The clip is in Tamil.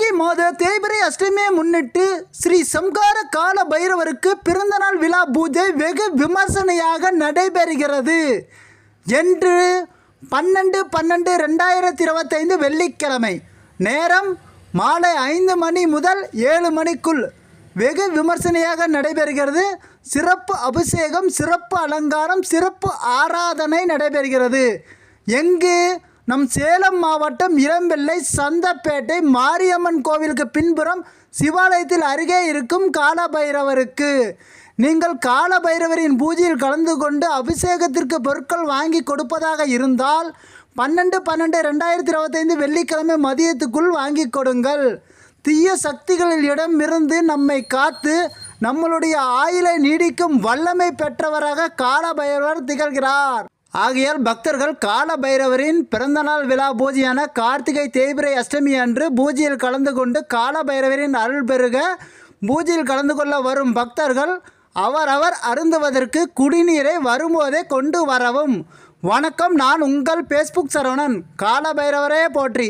கார்த்திகை மாத தேய்பிறை அஷ்டமியை முன்னிட்டு ஸ்ரீ சம்ஹார கால பைரவருக்கு பிறந்தநாள் விழா பூஜை வெகு விமர்சனையாக நடைபெறுகிறது. என்று 12/12/2025 வெள்ளிக்கிழமை. நேரம் மாலை 5 மணி முதல் 7 மணிக்குள் வெகு விமர்சனையாக நடைபெறுகிறது. சிறப்பு அபிஷேகம், சிறப்பு அலங்காரம், சிறப்பு ஆராதனை நடைபெறுகிறது. எங்கு? நம் சேலம் மாவட்டம் இளம்பிள்ளை சந்தப்பேட்டை மாரியம்மன் கோவிலுக்கு பின்புறம் சிவாலயத்தில் அருகே இருக்கும் காலபைரவருக்கு. நீங்கள் காலபைரவரின் பூஜையில் கலந்து கொண்டு அபிஷேகத்திற்கு பொருட்கள் வாங்கி கொடுப்பதாக இருந்தால் 12/12/2025 வெள்ளிக்கிழமை மதியத்துக்குள் வாங்கி கொடுங்கள். தீய சக்திகளில் இடமிருந்து நம்மை காத்து நம்மளுடைய ஆயுளை நீடிக்கும் வல்லமை பெற்றவராக காலபைரவர் திகழ்கிறார். ஆகையால் பக்தர்கள் காலபைரவரின் பிறந்தநாள் விழா பூஜையான கார்த்திகை தேய்பிறை அஷ்டமி அன்று பூஜையில் கலந்து கொண்டு காலபைரவரின் அருள் பெறுக. பூஜையில் கலந்து கொள்ள வரும் பக்தர்கள் அவரவர் அருந்துவதற்கு குடிநீரை வரும்போதே கொண்டு வரவும். வணக்கம், நான் உங்கள் ஃபேஸ்புக் சரவணன். காலபைரவரே போற்றி.